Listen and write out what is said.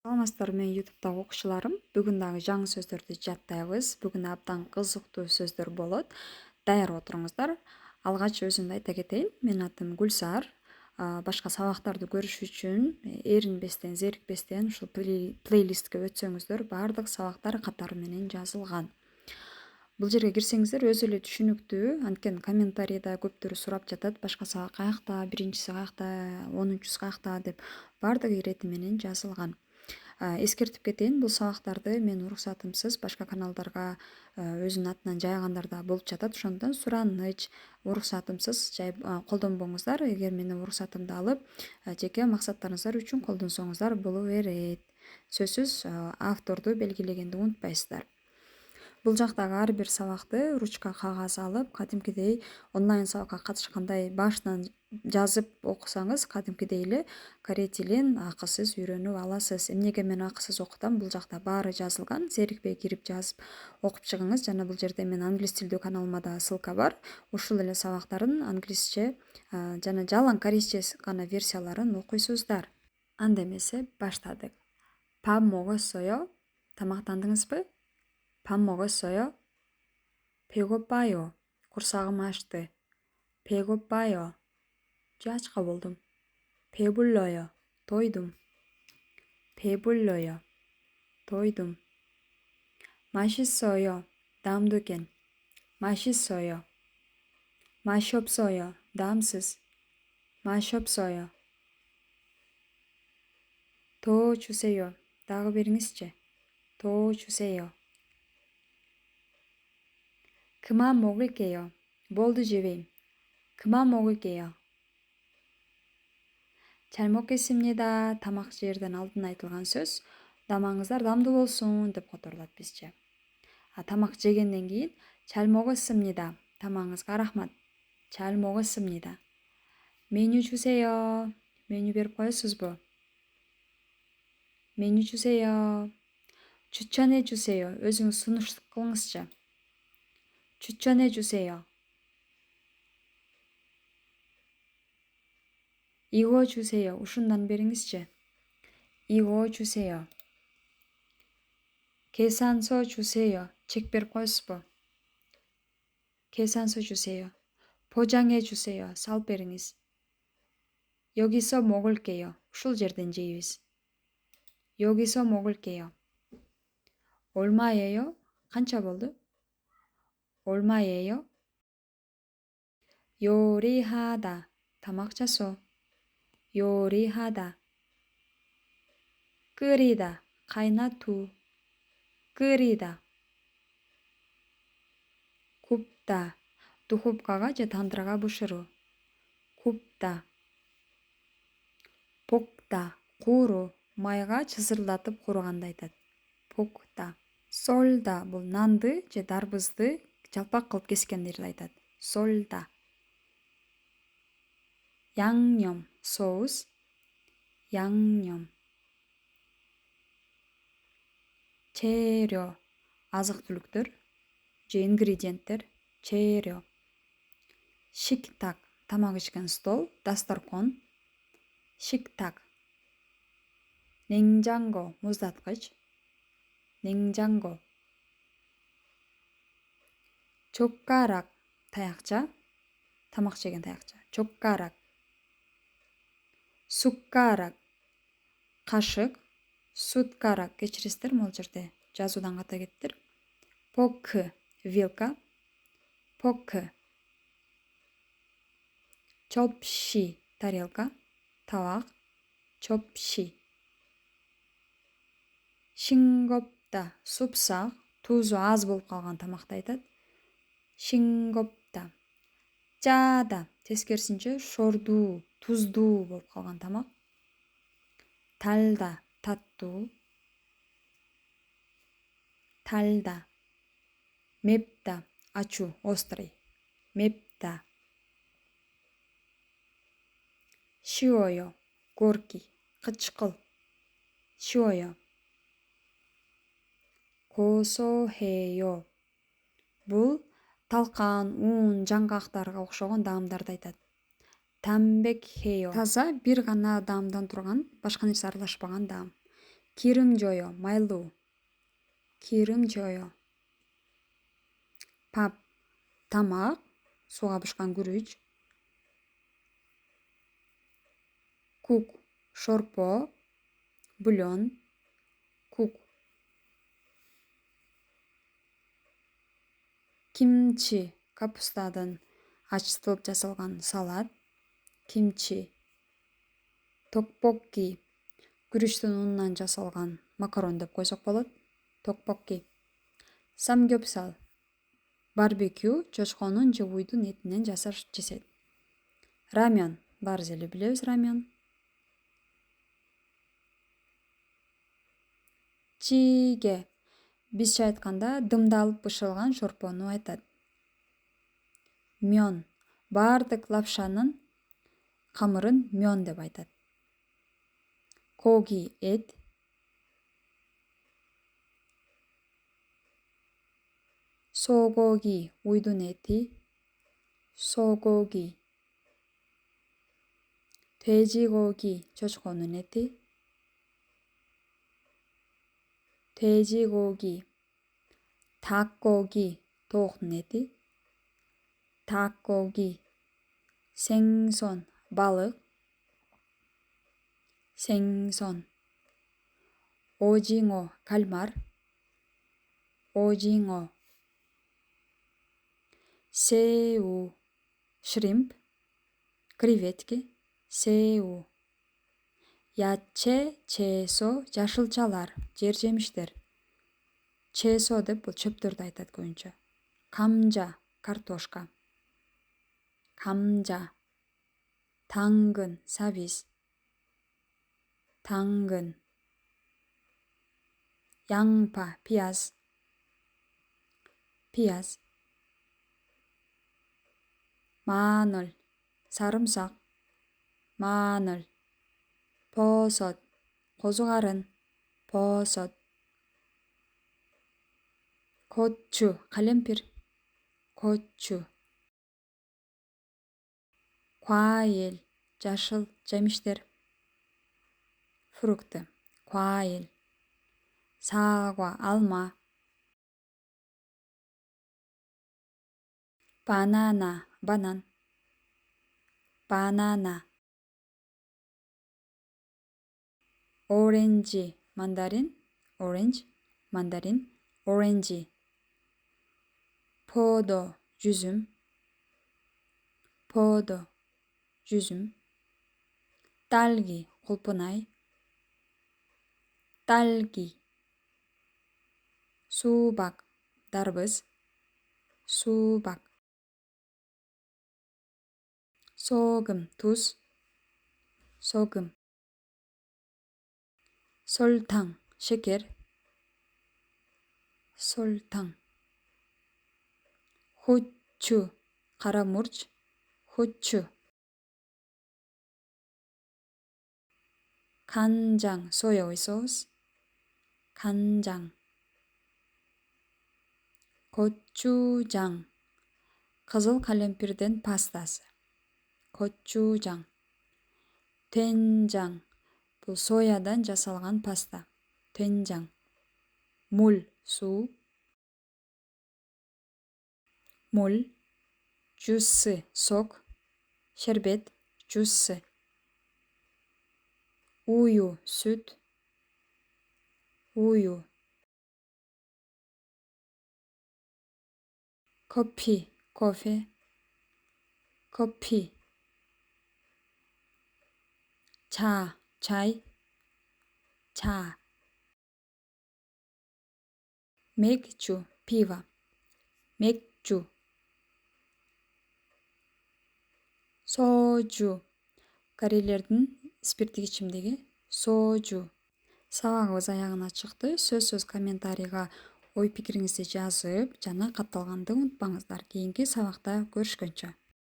Саламатсыздар, мен YouTube'дагы окуучуларым. Бүгүн дагы жаңы сөздөрдү жаттайбыз. Бүгүн абдан кызыктуу сөздөр болот. Даяр отуруңуздар. Алгач өзүмдү айта кетейин. Менин атым Гүлсар. Башка сабактарды көрүш үчүн эринбестен, зерикпестен ушул плейлистке өтсөңүздөр, баардык сабактар катары менен жазылган. Бул жерге кирсеңиздер өзү эле түшүнүктүү. Анткени комментарийда көптөрү сурап жатат. Башка сабак каякта, биринчиси каякта, 10-чусу каякта деп баардыгы ирети менен жазылган. Эскертип кетейин, бул сабактарды мен уруксатымсыз башка каналдарга өзүнүн атынан жайгандар да болуп жатат. Ошондон сураныч, уруксатымсыз жайып колдонбоңуздар. Эгер менин уруксатымды алып, жеке максаттарыңыздар үчүн колдонсоңуздар боло берет. Сөзсүз авторду белгилегенди унутпайсыздар. Бул жактагы ар бир сабакты ручка, кагаз алып, кадимкидей онлайн сабакка катышкандай башынан жазып окусаңыз, кадимкидей эле корей тилин акысыз үйрөнүп аласыз. Эмнеге мен акысыз окутам? Бул жакта баары жазылган. Зерикпей кирип жазып окуп чыгыңыз. Жана бул жерде мен англис тилдүү каналыма да ссылка бар. Ушул эле сабактардын англисче жана жалаң корейче гана версияларын окуйсуздар. Анда эмесе баштадык. 밥 먹었어요? тамактандыңызбы? 밥 먹었어요? 배고파요. курсагым ачты. 배고파요. ачка болдум. 배불러요. тойдум. 배불러요. тойдум. 맛있어요. даамдуу экен. 맛있어요. 맛이 없어요. даамсыз. 맛이 없어요. 더 주세요. дагы бериңизчи. 더 주세요. 그만 먹을게요. болду жебейм. 그만 먹을게요. 잘 먹겠습니다. тамак жеерден алдын айтылган сөз. Дамаңыздар дамдуу болсун деп которулат бизче. Тамак жегенден кийин 잘 먹었습니다. тамагыңызга рахмат. 잘 먹었습니다. 메뉴 주세요. 메뉴 берип коесузбу? 메뉴 주세요. 추천해 주세요. өзүңүз сунуш кылыңызчы. 추천해 주세요. 이거 주세요. ушундан бериңизчи. 이거 주세요. 계산서 주세요. чек берип коесузбу? 계산서 주세요. 포장해 주세요. салып бериңиз. 여기서 먹을게요. ушул жерден жейбиз. 여기서 먹을게요. 얼마예요? канча болду? 얼마예요? 요리하다. тамак жасоо. 요리하다. 끓이다. кайнатуу. 끓이다. 굽다. духовкага же тандырага бышыруу. 굽다. 볶다. кууруу. майга чызырылдатып кууруганды айтат. 볶다. 썰다. бул нанды же дарбызды жалпак кылып кескендерди айтат. 썰다. 양념. соус. 양념. 재료. азык-түлүктөр же ингредиенттер. 재료. 식탁. тамак ичкен стол, дасторкон. 식탁. 냉장고. муздаткыч. 냉장고. 젓가락. таякча. тамак жеген таякча. 젓가락. 숟가락. кашык. 숟가락. кечиресиздер, могул жерде жазуудан ката кеттир. 포크. вилка. 포크. 접시. тарелка. табак. 접시. 싱겁다. супсак. туузу аз болуп калган тамакты айтат. 싱겁다. 짜다. тескерисинче шордуу, туздуу болуп калган тамак. 달다. таттуу. 달다. 맵다. ачуу, острый. 맵다. 쉬워요. горький. кычкыл. 쉬워요. 고소해요. бул талкан, уун, жаңгактарга окшогон даамдарды айтат. 담백해요. таза бир гана даамдан турган, башка нерсе аралашпаган даам. Kirim joyo, mайлуу. Kirim joyo. Pap, тамақ, суға бышқан күріш. Кук, шорпо, бульон, кук. Kimchi, капустадан ачытылып жасалған салат. Kimchi. Токбокки, күріштің ұнынан жасалған макарон деп қойсақ болады. Токбокки. Самгөпсал, барбекю, чочконун же уйдун этинен жасап жесет. Рамен, баарыбыз эле билебиз рамен. Чиге, бизче айтканда дымдалып бышылган шорпону айтат. Мён, баардык лапшанын камырын мён деп айтат. Коги, эт. Согоги, уйдун эти. Согоги. 돼지고기, чочконун эти. 돼지고기. 닭고기, тооктун эти. 닭고기. 생선, балык. 생선. 오징어, кальмар. 오징어. 새우, шримп. Креветки, 새우. 야채, 채소, жашылчалар, жер жемиштер. 채소 деп бул чөптөрдү айтат көбүнчө. 감자, картошка. 감자. 당근, сабиз. 당근. 양파, пияз. пияз. 마늘, sarımsak. 마늘. 버섯, 고춧가루. 버섯. 고추, 칼렌필. 고추. 과일, жашыл жемиштер. фрукты, 과일. 사과, алма. 바나나, банан. 바나나. 오렌지, мандарин. 오렌지, мандарин. 오렌지. 포도, жүзүм. 포도, жүзүм. 딸기, 꿀뿌나이. 딸기. 수박, дарбыз. 수박. 소금, туз. 소금. 설탕, шекер. 설탕. 후추, кара мурч. 후추. 간장, соевый соус. 간장. 고추장, кызыл калемпирдин пастасы. 고추장. 된장, бул соядан жасалган паста. 된장. 물, суу. 물. 주스, сок. шербет, 주스. 우유, сүт. 우유. 커피, кофе. 커피. 차, чай. 차. 맥주, пиво. 맥주. 소주, корейлердин спирттик ичимдиги. 소주. Сабагыбыз аягына чыкты. Сөзсүз комментарийга ой пикириңизди жазып жана катталганды унутпаңыздар. Кийинки сабакта көрүшкөнчө.